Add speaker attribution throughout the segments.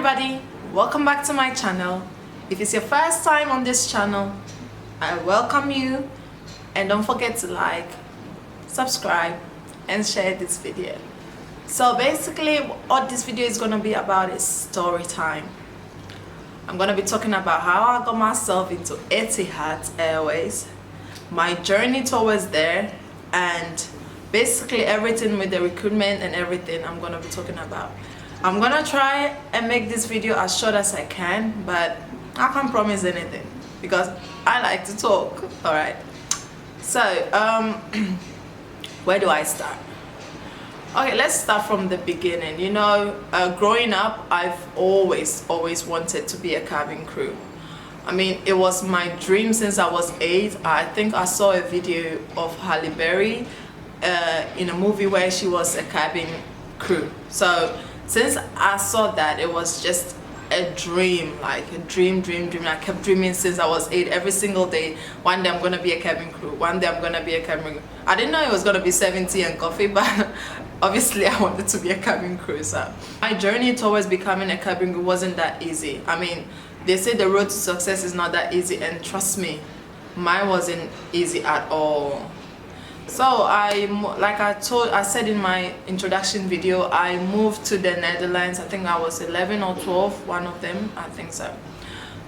Speaker 1: everybody, welcome back to my channel. If it's your first time on this channel, I welcome you, and don't forget to like, subscribe and share this video. So basically what this video is going to be about is story time. I'm going to be talking about how I got myself into Etihad Airways, my journey towards there, and basically everything with the recruitment and everything I'm going to be talking about. I'm gonna try and make this video as short as I can, but I can't promise anything because I like to talk. Alright, so where do I start? Okay, let's start from the beginning. You know, growing up, I've always wanted to be a cabin crew. I mean, it was my dream since I was 8. I think I saw a video of Halle Berry in a movie where she was a cabin crew. So since I saw that, it was just a dream, like a dream. I kept dreaming since I was 8, every single day. One day I'm gonna be a cabin crew. One day I'm gonna be a cabin crew. I didn't know it was gonna be 70 and coffee, but obviously I wanted to be a cabin crew. So my journey towards becoming a cabin crew wasn't that easy. I mean, they say the road to success is not that easy, and trust me, mine wasn't easy at all. So I said in my introduction video, I moved to the Netherlands. I think I was 11 or 12, one of them, I think so.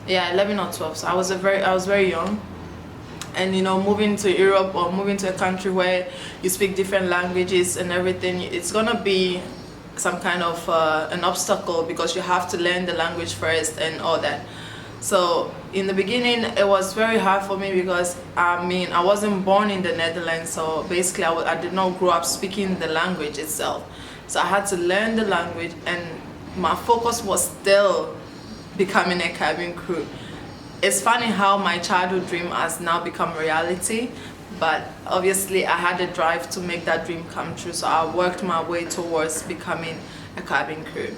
Speaker 1: Yeah, 11 or 12. So I was very young. And you know, moving to Europe or moving to a country where you speak different languages and everything, it's gonna be some kind of an obstacle because you have to learn the language first and all that. So in the beginning, it was very hard for me because I wasn't born in the Netherlands, so basically I did not grow up speaking the language itself. So I had to learn the language, and my focus was still becoming a cabin crew. It's funny how my childhood dream has now become reality, but obviously I had a drive to make that dream come true, so I worked my way towards becoming a cabin crew.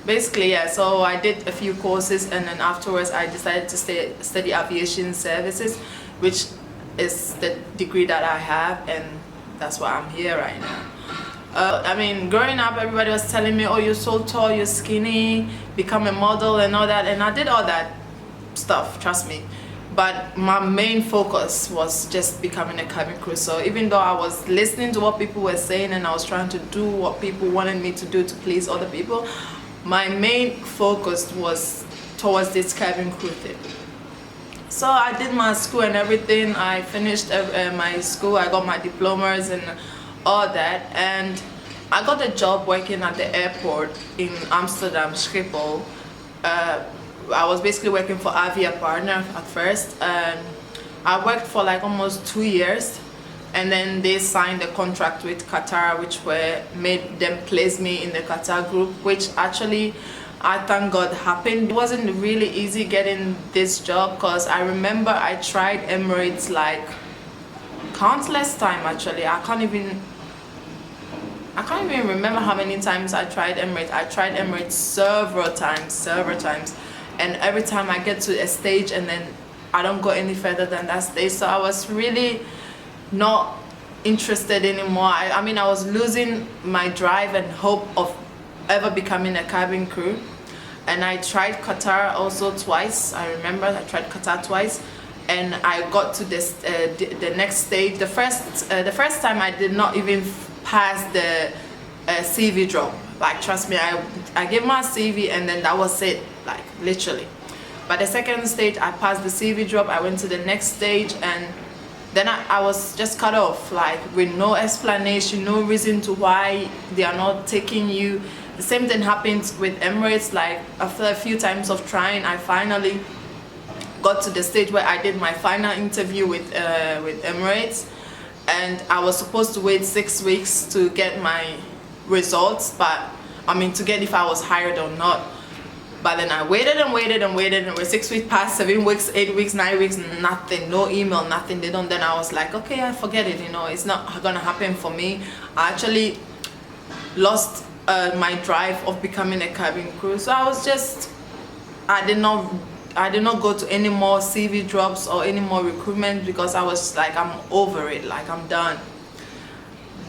Speaker 1: Basically, yeah, so I did a few courses, and then afterwards I decided to study aviation services, which is the degree that I have, and that's why I'm here right now. I mean, growing up, everybody was telling me, oh, you're so tall, you're skinny, become a model and all that, and I did all that stuff, trust me. But my main focus was just becoming a cabin crew. So even though I was listening to what people were saying and I was trying to do what people wanted me to do to please other people, my main focus was towards this cabin crew thing. So I did my school and everything. I finished my school. I got my diplomas and all that, and I got a job working at the airport in Amsterdam, Schiphol. I was basically working for Aviation partner at first, and I worked for like almost 2 years. And then they signed a contract with Qatar, which made them place me in the Qatar group, which actually, I thank God, happened. It wasn't really easy getting this job because I remember I tried Emirates like countless times actually. I can't even remember how many times I tried Emirates. I tried Emirates several times. And every time I get to a stage and then I don't go any further than that stage. So I was really not interested anymore. I mean, I was losing my drive and hope of ever becoming a cabin crew. And I tried Qatar also twice. I remember I tried Qatar twice, and I got to this the next stage. The first time I did not even pass the CV drop. Like, trust me, I gave my CV and then that was it, like literally. But the second stage, I passed the CV drop. I went to the next stage, and then I was just cut off, like with no explanation, no reason to why they are not taking you. The same thing happened with Emirates. Like after a few times of trying, I finally got to the stage where I did my final interview with Emirates, and I was supposed to wait 6 weeks to get my results, but I mean to get if I was hired or not. But then I waited and we're 6 weeks past, 7 weeks, 8 weeks, 9 weeks, nothing, no email, nothing. They don't. Then I was like, okay, I forget it. You know, it's not gonna happen for me. I actually lost my drive of becoming a cabin crew. So I did not go to any more CV drops or any more recruitment because I was like, I'm over it, like I'm done.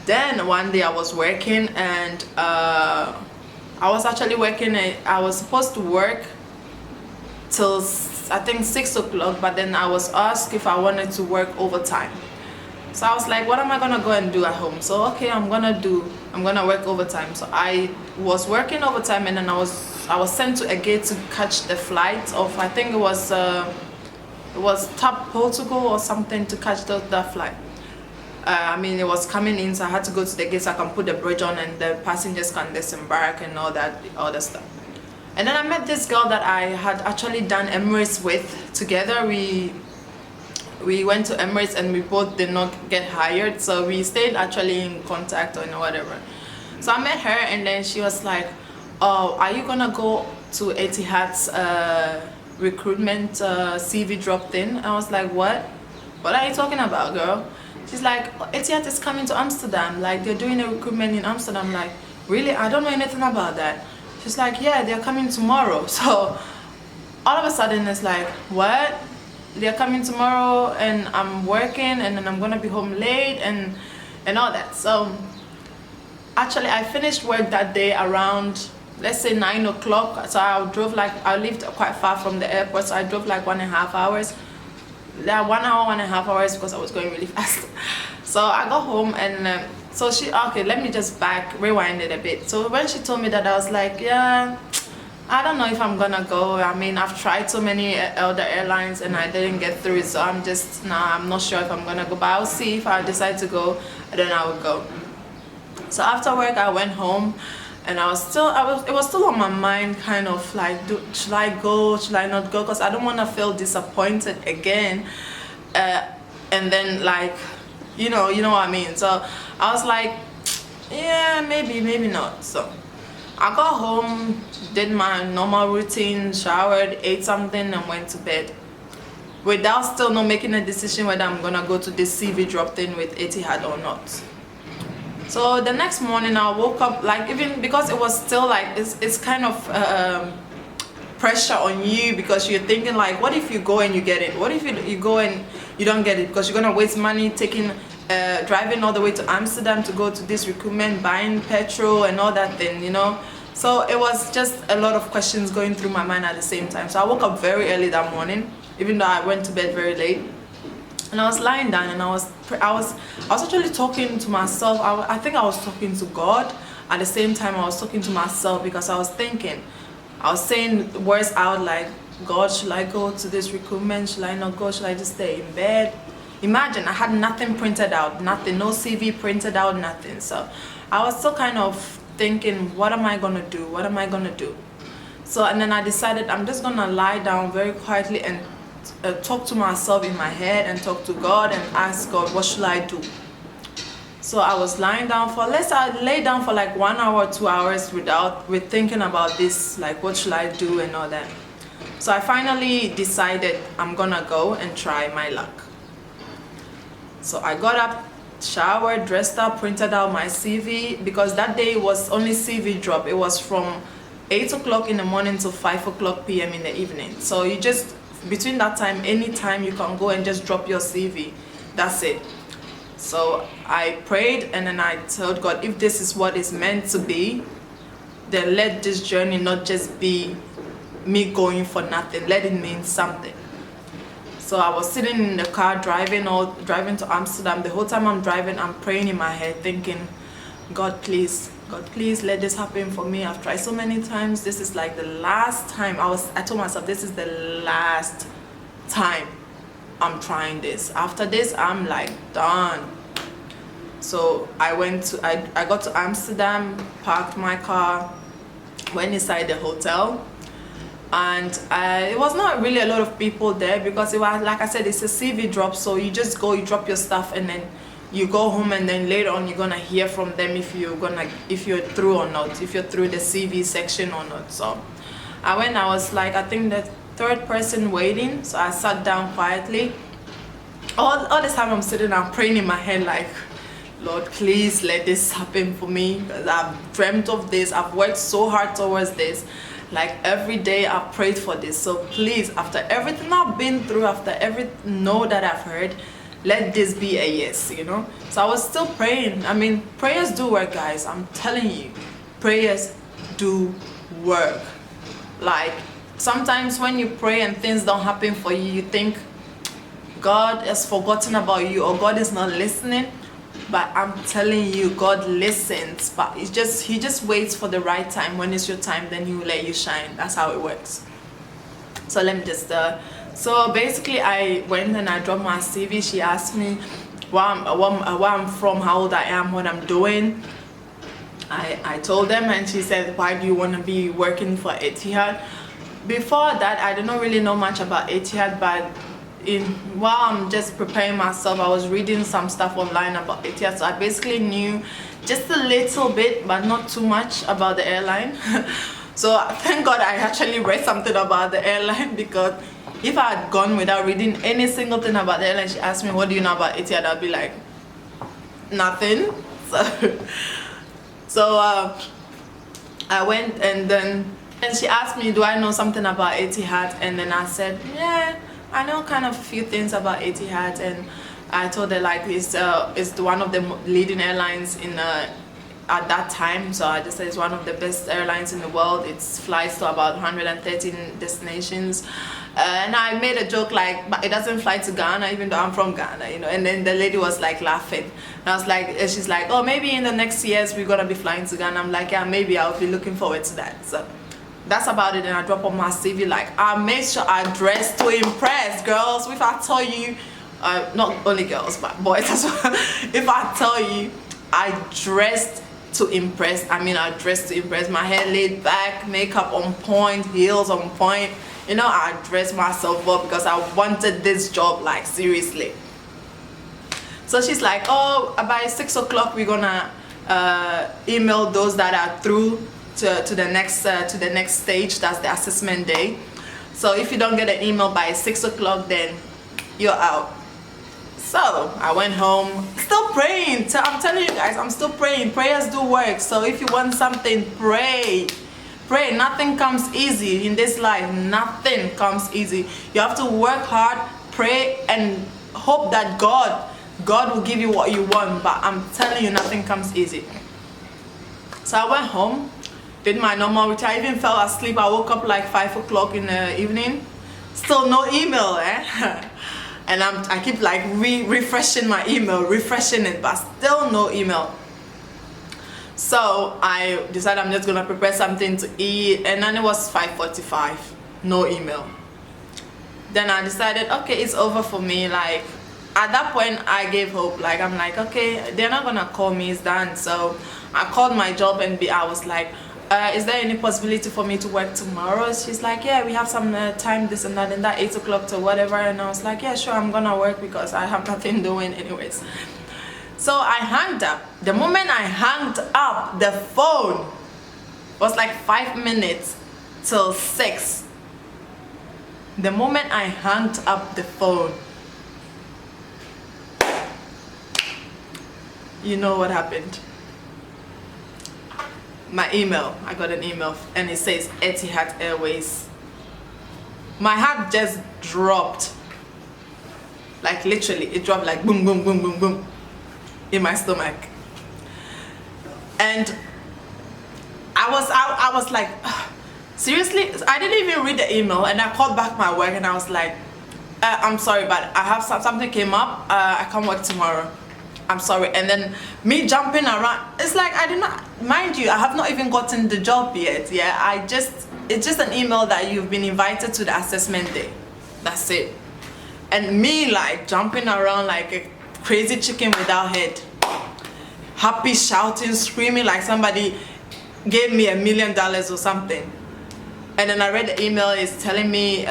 Speaker 1: Then one day I was working, and I was actually working. I was supposed to work till I think 6 o'clock, but then I was asked if I wanted to work overtime. So I was like, what am I gonna go and do at home? So okay, I'm gonna work overtime. So I was working overtime, and then I was sent to a gate to catch the flight of, I think it was top Portugal or something, to catch that flight. I mean, it was coming in, so I had to go to the gate so I can put the bridge on and the passengers can disembark and all that other stuff. And then I met this girl that I had actually done Emirates with together. We went to Emirates and we both did not get hired, so we stayed actually in contact or whatever. So I met her, and then she was like, oh, are you gonna go to Etihad's recruitment CV drop in? I was like, what are you talking about, girl? She's like, Etihad is coming to Amsterdam, like they're doing a recruitment in Amsterdam. Like, really? I don't know anything about that. She's like, yeah, they're coming tomorrow. So all of a sudden it's like, what? They're coming tomorrow and I'm working, and then I'm gonna be home late and all that. So actually I finished work that day around, let's say 9 o'clock. So I lived quite far from the airport, so I drove like 1.5 hours. Yeah, 1 hour, 1.5 hours, because I was going really fast. So I got home, and so okay, let me just rewind it a bit. So when she told me that, I was like, yeah, I don't know if I'm gonna go. I mean, I've tried so many other airlines and I didn't get through it, so I'm not sure if I'm gonna go, but I'll see. If I decide to go, then I will go. So after work I went home, and it was still on my mind, kind of like, should I go, should I not go, because I don't want to feel disappointed again, and then, like, you know what I mean. So I was like, yeah, maybe not. So I got home, did my normal routine, showered, ate something, and went to bed, without still not making a decision whether I'm gonna go to this CV drop in with Etihad or not. So the next morning I woke up, like, even because it was still like, it's kind of pressure on you, because you're thinking like, what if you go and you get it? What if you go and you don't get it? Because you're gonna waste money driving all the way to Amsterdam to go to this recruitment, buying petrol and all that thing, you know. So it was just a lot of questions going through my mind at the same time. So I woke up very early that morning, even though I went to bed very late. And I was lying down, and I was actually talking to myself. I think I was talking to God. At the same time, I was talking to myself, because I was saying words out like, God, should I go to this recruitment? Should I not go? Should I just stay in bed? Imagine, I had nothing printed out, nothing, no CV printed out, nothing. So I was still kind of thinking, what am I gonna do? What am I gonna do? So, and then I decided I'm just gonna lie down very quietly and talk to myself in my head, and talk to God and ask God, what should I do? So I was lying down I lay down for like 1 hour, 2 hours with thinking about this, like, what should I do and all that. So I finally decided I'm gonna go and try my luck. So I got up, showered, dressed up, printed out my CV, because that day was only CV drop. It was from 8 o'clock in the morning to 5 o'clock p.m. in the evening. So you just, between that time, anytime you can go and just drop your CV. That's it. So I prayed, and then I told God, if this is what is meant to be, then let this journey not just be me going for nothing. Let it mean something. So I was sitting in the car driving to Amsterdam. The whole time I'm driving, I'm praying in my head, thinking, God, please, let this happen for me. I've tried so many times. This is like the last time. I told myself, this is the last time I'm trying this. After this, I'm like done. So I got to Amsterdam, parked my car, went inside the hotel. And it was not really a lot of people there, because it was, like I said, it's a CV drop. So you just go, you drop your stuff, and then you go home, and then later on you're gonna hear from them if you're through or not, if you're through the CV section or not. So I was like, I think the third person waiting. So I sat down quietly. All this time I'm sitting, I'm praying in my head like, Lord, please let this happen for me, because I've dreamt of this. I've worked so hard towards this. Like, every day I've prayed for this. So please, after everything I've been through, after every no that I've heard, let this be a yes, you know. So I was still praying. I mean, prayers do work, guys. I'm telling you, prayers do work. Like sometimes when you pray and things don't happen for you, you think God has forgotten about you or God is not listening. But I'm telling you, God listens, but he just waits for the right time. When it's your time, then he will let you shine. That's how it works. So let me just so basically I went and I dropped my CV. She asked me where I'm from, how old I am, what I'm doing. I told them, and she said, why do you want to be working for Etihad? Before that, I did not really know much about Etihad, but while I'm just preparing myself, I was reading some stuff online about Etihad, so I basically knew just a little bit, but not too much about the airline. So thank God I actually read something about the airline, because if I had gone without reading any single thing about the airline, she asked me, what do you know about Etihad? I'd be like, nothing. So I went, and she asked me, do I know something about Etihad? And then I said, yeah, I know kind of a few things about Etihad. And I told her like it's one of the leading airlines in at that time. So I just said it's one of the best airlines in the world. It flies to about 113 destinations. And I made a joke like, but it doesn't fly to Ghana, even though I'm from Ghana, you know. And then the lady was like laughing. And I was like, she's like, oh, maybe in the next years we're gonna be flying to Ghana. I'm like, yeah, maybe I'll be looking forward to that. So that's about it. And I drop on my CV like, I made sure I dress to impress, girls. If I tell you, not only girls but boys as well. If I tell you I dressed to impress, I mean I dressed to impress. My hair laid back, makeup on point, heels on point. You know, I dressed myself up because I wanted this job, like seriously. So she's like, oh, by 6 o'clock we're gonna email those that are through to the next stage. That's the assessment day. So if you don't get an email by 6 o'clock, then you're out. So I went home, still praying. I'm telling you guys, I'm still praying. Prayers do work. So if you want something, pray. Pray. Nothing comes easy in this life. Nothing comes easy. You have to work hard, pray, and hope that God will give you what you want. But I'm telling you, nothing comes easy. So I went home, did my normal routine. I even fell asleep. I woke up like 5 o'clock in the evening. Still no email, and I keep like refreshing my email, refreshing it, but still no email. So I decided I'm just gonna prepare something to eat, and then it was 5:45, no email. Then I decided, okay, it's over for me. Like at that point I gave hope. Like I'm like, okay, they're not gonna call me, it's done. So I called my job and I was like, is there any possibility for me to work tomorrow? She's like, yeah, we have some time, this and that, 8 o'clock to whatever. And I was like, yeah, sure, I'm gonna work because I have nothing doing anyways. So I hung up. The moment I hung up the phone, was like 5 minutes till 6. The moment I hung up the phone, you know what happened? My email, I got an email and it says Etihad Airways. My heart just dropped. Like literally, it dropped like boom, boom, boom, boom, boom in my stomach. And I was like, seriously? I didn't even read the email, and I called back my work and I was like, I'm sorry, but I have something came up. I can't work tomorrow. I'm sorry. And then me jumping around, it's like I did not, mind you, I have not even gotten the job yet. Yeah, it's just an email that you've been invited to the assessment day. That's it. And me like jumping around like a crazy chicken without head, happy, shouting, screaming like somebody gave me $1 million or something. And then I read the email, it's telling me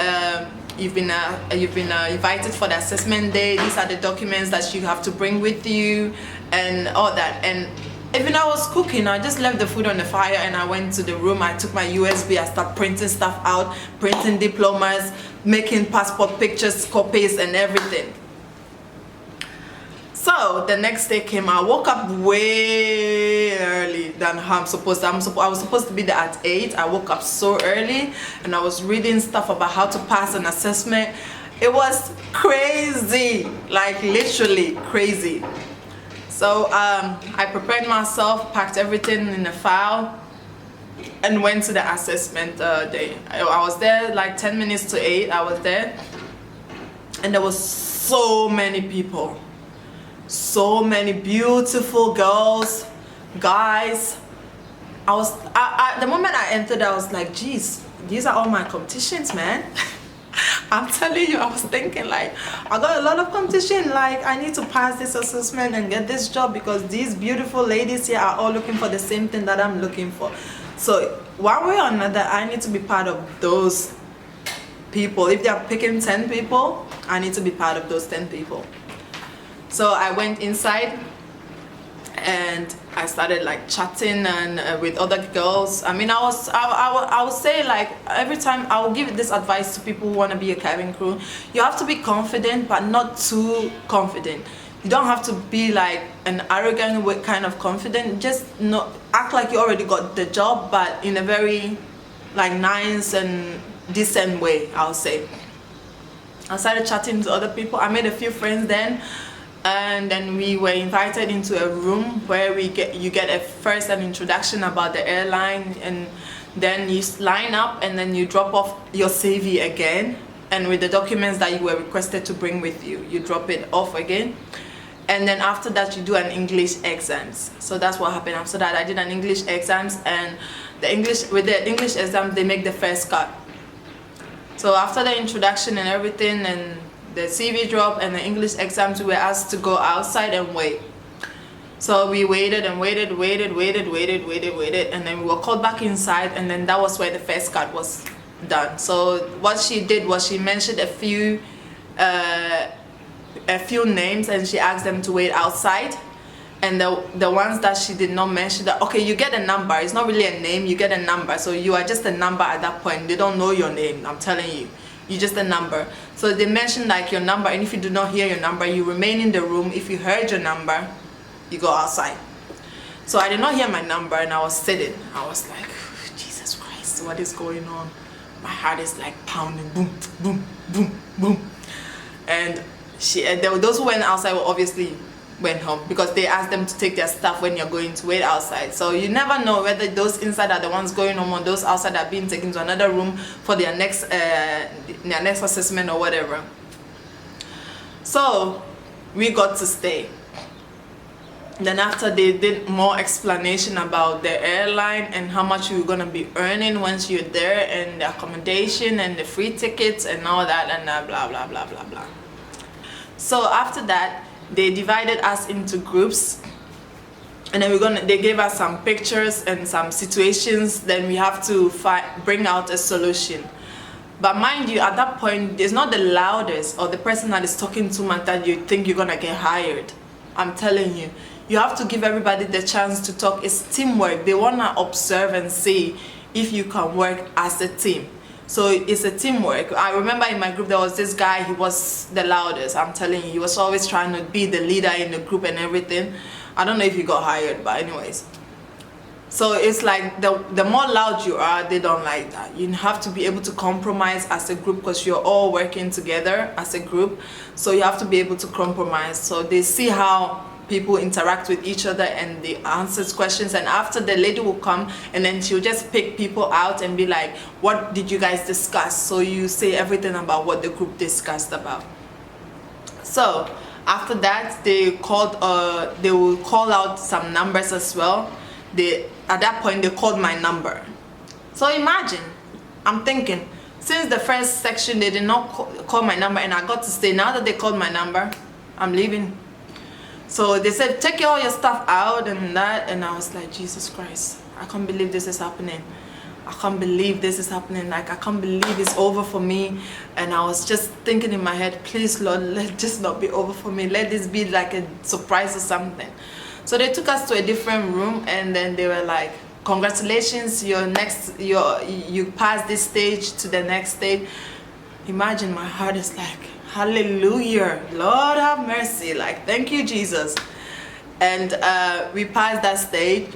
Speaker 1: you've been invited for the assessment day. These are the documents that you have to bring with you and all that. And even I was cooking, I just left the food on the fire and I went to the room. I took my USB, I started printing stuff out, printing diplomas, making passport pictures, copies and everything. So the next day came, I woke up way early than how I'm supposed to. I was supposed to be there at 8. I woke up so early and I was reading stuff about how to pass an assessment. It was crazy, like literally crazy. So I prepared myself, packed everything in a file, and went to the assessment day. I was there like 10 minutes to 8. I was there, and there was so many people, so many beautiful girls, guys. The moment I entered, I was like, geez, these are all my competitions, man. I'm telling you, I was thinking like, I got a lot of competition, like I need to pass this assessment and get this job, because these beautiful ladies here are all looking for the same thing that I'm looking for. So one way or another, I need to be part of those people. If they are picking 10 people, I need to be part of those 10 people. So I went inside and I started like chatting and with other girls. I mean, I would say, like, every time I will give this advice to people who want to be a cabin crew: you have to be confident, but not too confident. You don't have to be like an arrogant kind of confident. Just not act like you already got the job, but in a very like nice and decent way, I'll say. I started chatting to other people. I made a few friends then. And then we were invited into a room where you get an introduction about the airline, and then you line up and then you drop off your CV again, and with the documents that you were requested to bring with you, you drop it off again. And then after that, you do an English exams. So that's what happened. After that, I did an English exams, and with the English exam, they make the first cut. So after the introduction and everything, and the CV drop and the English exams, we were asked to go outside and wait. So we waited and waited, and then we were called back inside, and then that was where the first cut was done. So what she did was she mentioned a few names, and she asked them to wait outside. And the ones that she did not mention, that okay, you get a number. It's not really a name, you get a number. So you are just a number at that point. They don't know your name, I'm telling you. You're just a number. So they mentioned like your number, and if you do not hear your number, you remain in the room. If you heard your number, you go outside. So I did not hear my number, and I was sitting. I was like, Jesus Christ, what is going on? My heart is like pounding, boom, boom, boom, boom. And those who went outside were obviously went home, because they asked them to take their stuff when you're going to wait outside. So you never know whether those inside are the ones going home, or those outside are being taken to another room for their next assessment or whatever. So we got to stay. Then after, they did more explanation about the airline and how much you're gonna be earning once you're there, and the accommodation and the free tickets and all that, and blah blah blah blah blah. So after that, they divided us into groups, and then they gave us some pictures and some situations. Then we have to bring out a solution. But mind you, at that point, it's not the loudest or the person that is talking too much that you think you're gonna get hired. I'm telling you, you have to give everybody the chance to talk. It's teamwork. They wanna observe and see if you can work as a team. So it's a teamwork. I remember in my group there was this guy, he was the loudest. I'm telling you, he was always trying to be the leader in the group and everything. I don't know if he got hired, but anyways. So it's like the more loud you are, they don't like that. You have to be able to compromise as a group, because you're all working together as a group. So you have to be able to compromise. So they see how people interact with each other, and they answer questions. And after, the lady will come, and then she'll just pick people out and be like, what did you guys discuss? So you say everything about what the group discussed about. So after that, they will call out some numbers as well. At that point, they called my number. So imagine, I'm thinking, since the first section they did not call my number, and I got to stay. Now that they called my number, I'm leaving. So they said, take all your stuff out and that, and I was like, Jesus Christ, I can't believe this is happening. I can't believe this is happening. Like, I can't believe it's over for me. And I was just thinking in my head, please Lord, let this not be over for me. Let this be like a surprise or something. So they took us to a different room, and then they were like, congratulations, you passed this stage to the next stage. Imagine, my heart is like, hallelujah, Lord have mercy, like, thank you, Jesus. And we passed that stage,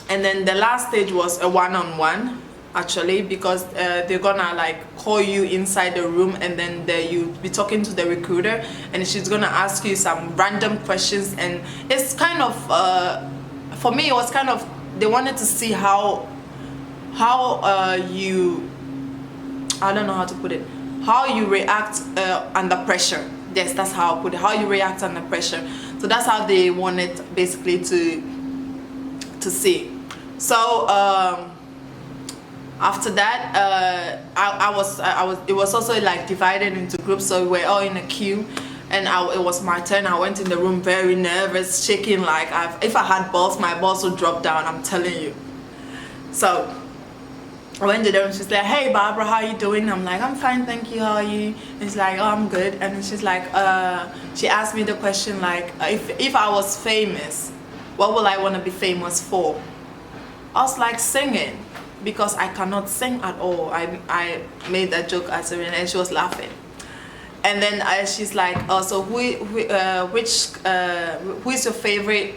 Speaker 1: and then the last stage was a one-on-one, actually, because they're gonna like call you inside the room, and then you be talking to the recruiter, and she's gonna ask you some random questions. And it's kind of for me, it was kind of, they wanted to see how how I don't know how to put it, how you react under pressure. Yes, that's how I put it, how you react under pressure. So that's how they wanted basically to see. So after that, it was also like divided into groups, so we were all in a queue, and it was my turn. I went in the room very nervous, shaking, like if I had balls, my balls would drop down, I'm telling you. So I went to the room, she's like, hey Barbara, how are you doing? I'm like, I'm fine, thank you, how are you? And she's like, oh, I'm good. And she's like, she asked me the question like, if I was famous, what will I want to be famous for? I was like, singing, because I cannot sing at all. I made that joke at her, and she was laughing. And then she's like, oh, so who is your favorite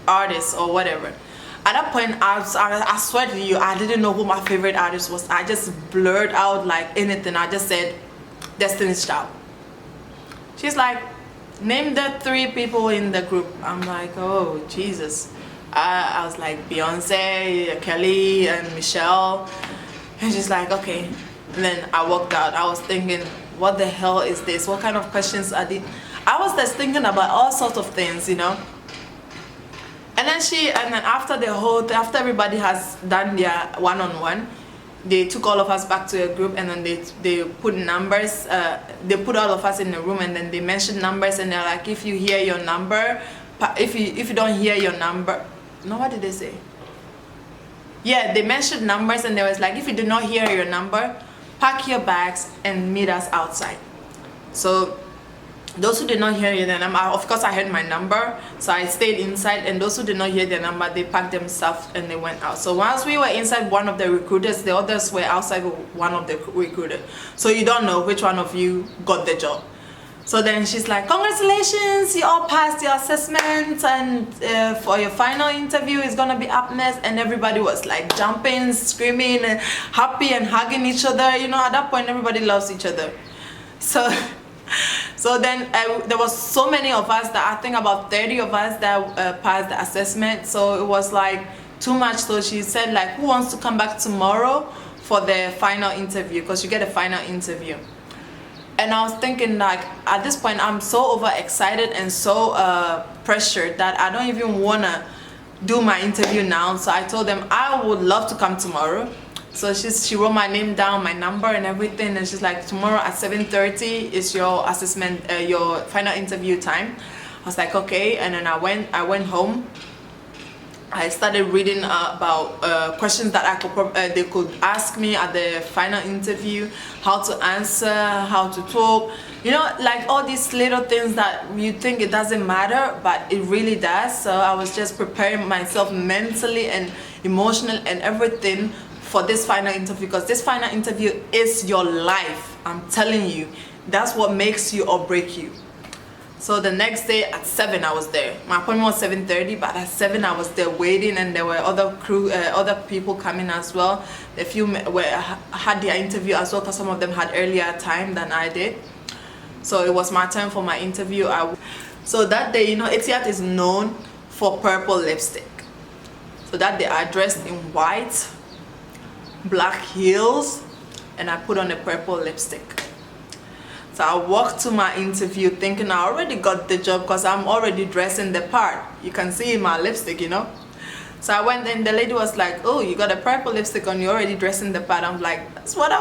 Speaker 1: artist or whatever? At that point, I swear to you, I didn't know who my favorite artist was. I just blurred out like anything. I just said, Destiny's Child. She's like, name the 3 people in the group. I'm like, oh, Jesus. I was like, Beyonce, Kelly, and Michelle. And she's like, okay. And then I walked out. I was thinking, what the hell is this? What kind of questions are these? I was just thinking about all sorts of things, you know. And then after everybody has done their one-on-one, they took all of us back to a group, and then they put numbers. They put all of us in a room, and then they mentioned numbers, and they're like, if you hear your number, if you don't hear your number, no, what did they say? Yeah, they mentioned numbers, and they was like, if you do not hear your number, pack your bags and meet us outside. So those who did not hear their number, of course I heard my number, so I stayed inside, and those who did not hear their number, they packed themselves and they went out. So once we were inside one of the recruiters, the others were outside with one of the recruiters. So you don't know which one of you got the job. So then she's like, congratulations, you all passed your assessment, and for your final interview is gonna be up next. And everybody was like jumping, screaming, and happy and hugging each other. You know, at that point everybody loves each other. So then there was so many of us, that I think about 30 of us that passed the assessment. So it was like too much. So she said like, who wants to come back tomorrow for the final interview, because you get a final interview. And I was thinking like, at this point I'm so overexcited and so pressured that I don't even want to do my interview now. So I told them I would love to come tomorrow. So she wrote my name down, my number and everything, and she's like, tomorrow at 7:30 is your assessment, your final interview time. I was like, okay. And then I went home. I started reading about questions that they could ask me at the final interview, how to answer, how to talk, you know, like all these little things that you think it doesn't matter, but it really does. So I was just preparing myself mentally and emotionally and everything for this final interview, because this final interview is your life. I'm telling you, that's what makes you or break you. So the next day at 7 I was there. My appointment was 7:30, but at 7 I was there waiting, and there were other people coming as well. A few had their interview as well, because some of them had earlier time than I did. So it was my time for my interview. So that day, you know, Etihad is known for purple lipstick. So that day I dressed in white, black heels, and I put on a purple lipstick. So I walked to my interview thinking I already got the job, because I'm already dressing the part. You can see my lipstick, you know. So I went, and the lady was like, oh, you got a purple lipstick on, you're already dressing the part. I'm like, that's what I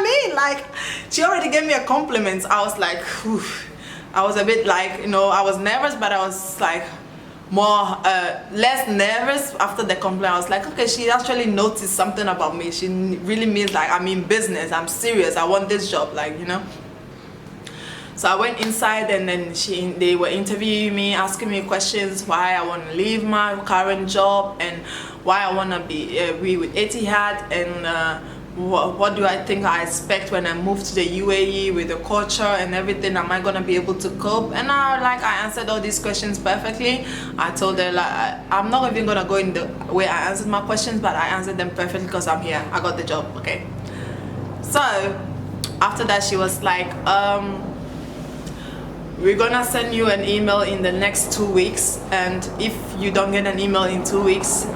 Speaker 1: mean. Like, she already gave me a compliment. I was like, whew. I was a bit like, you know, I was nervous, but I was like less nervous after the compliment. I was like, okay, she actually noticed something about me. She really means like, I'm in business, I'm serious, I want this job, like, you know. So I went inside, and then they were interviewing me, asking me questions, why I want to leave my current job, and why I want to be with Etihad, and what do I think I expect when I move to the UAE with the culture and everything. Am I gonna be able to cope? And I answered all these questions perfectly. I told her like, I'm not even gonna go in the way I answered my questions, but I answered them perfectly because I'm here, I got the job. Okay. So after that she was like, we're gonna send you an email in the next 2 weeks, and if you don't get an email in 2 weeks,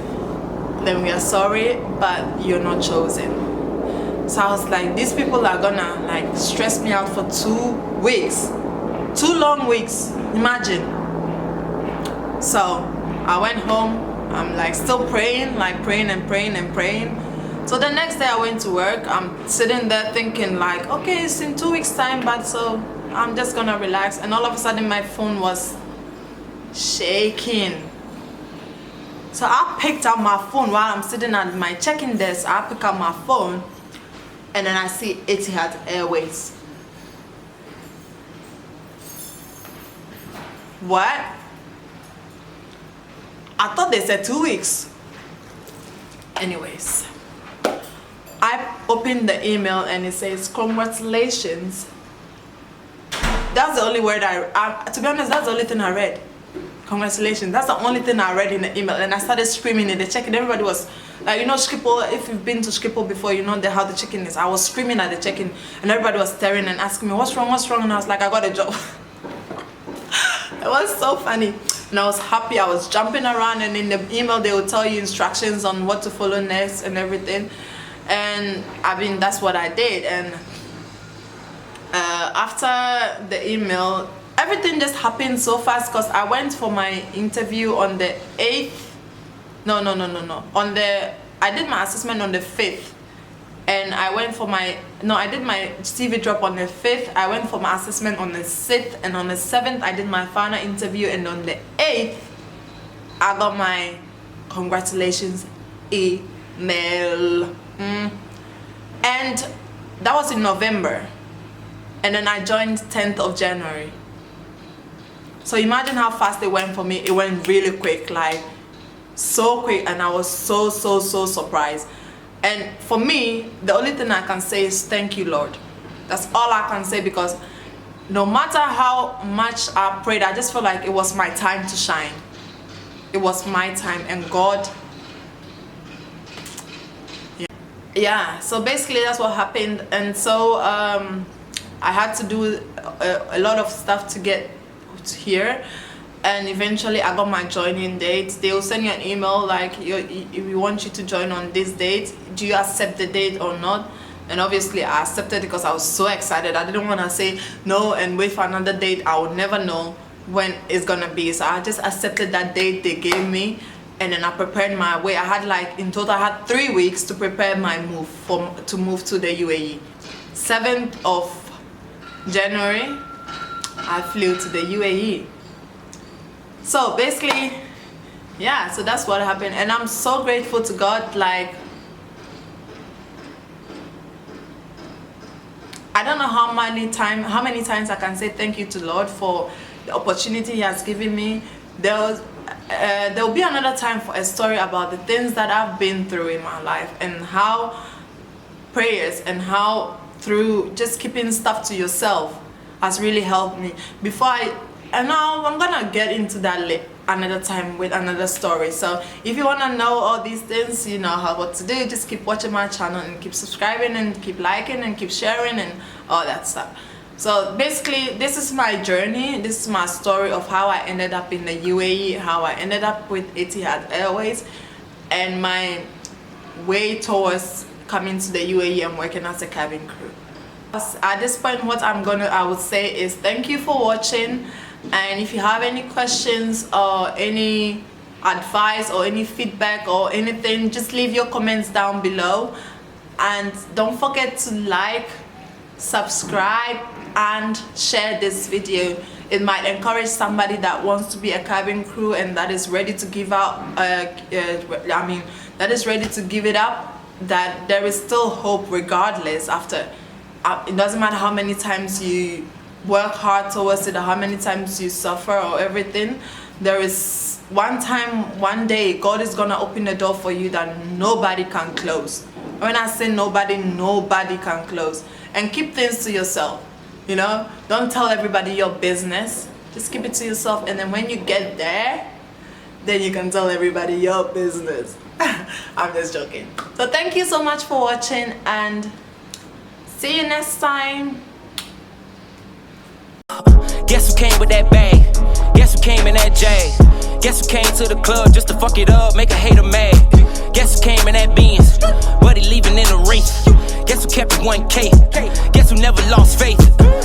Speaker 1: then we are sorry, but you're not chosen. So I was like, these people are gonna like stress me out for 2 weeks, 2 long weeks, imagine. So I went home, I'm like still praying, like praying and praying and praying. So the next day I went to work, I'm sitting there thinking like, okay, it's in 2 weeks time, but so I'm just gonna relax. And all of a sudden my phone was shaking. So I picked up my phone while I'm sitting at my check-in desk. I pick up my phone and then I see Etihad Airways. What? I thought they said 2 weeks. Anyways, I opened the email and it says, congratulations. That's the only word to be honest, that's the only thing I read. Congratulations. That's the only thing I read in the email. And I started screaming in the check-in. Everybody was like, you know, Schiphol, if you've been to Schiphol before, you know how the check-in is. I was screaming at the check-in and everybody was staring and asking me, what's wrong, what's wrong? And I was like, I got a job. It was so funny. And I was happy. I was jumping around, and in the email they would tell you instructions on what to follow next and everything. And I mean, that's what I did. And after the email, everything just happened so fast because I went for my interview on the 8th. No. I did my assessment on the 5th. And I went for I did my CV drop on the 5th. I went for my assessment on the 6th. And on the 7th, I did my final interview. And on the 8th, I got my congratulations email. And that was in November. And then I joined 10th of January. So imagine how fast it went for me. It went really quick, like so quick, and I was so surprised. And for me, the only thing I can say is thank you, Lord. That's all I can say, because no matter how much I prayed, I just felt like it was my time to shine. It was my time, and God. Yeah, so basically that's what happened. And so I had to do a lot of stuff to get here, and eventually I got my joining date. They will send you an email like, we want you to join on this date. Do you accept the date or not? And obviously I accepted because I was so excited. I didn't want to say no and wait for another date. I would never know when it's gonna be. So I just accepted that date they gave me, and then I prepared my way. I had like, in total I had 3 weeks to prepare my move to move to the UAE. 7th of January I flew to the UAE. So basically, yeah, so that's what happened. And I'm so grateful to God. Like, I don't know how many times I can say thank you to Lord for the opportunity He has given me. There will be another time for a story about the things that I've been through in my life, and how prayers and how through just keeping stuff to yourself has really helped me. And now I'm gonna get into that another time with another story. So if you want to know all these things, you know what to do. Just keep watching my channel and keep subscribing and keep liking and keep sharing and all that stuff. So basically, this is my journey. This is my story of how I ended up in the UAE, how I ended up with Etihad Airways, and my way towards coming to the UAE and working as a cabin crew. At this point, what I would say is thank you for watching. And if you have any questions or any advice or any feedback or anything, just leave your comments down below. And don't forget to like, subscribe and share this video. It might encourage somebody that wants to be a cabin crew and that is ready to give out that is ready to give it up, that there is still hope regardless. After it doesn't matter how many times you work hard towards it or how many times you suffer or everything, there is one day God is gonna open the door for you that nobody can close. When I say nobody can close. And keep things to yourself, you know. Don't tell everybody your business. Just keep it to yourself, and then when you get there, then you can tell everybody your business. I'm just joking. So thank you so much for watching, and see you next time.
Speaker 2: Guess who came with that bag? Guess who came in that Jag? Guess who came to the club just to fuck it up, make a hater mad? Guess who came in that Benz, but he leaving in the race? Guess who kept it 1K? Guess who never lost faith?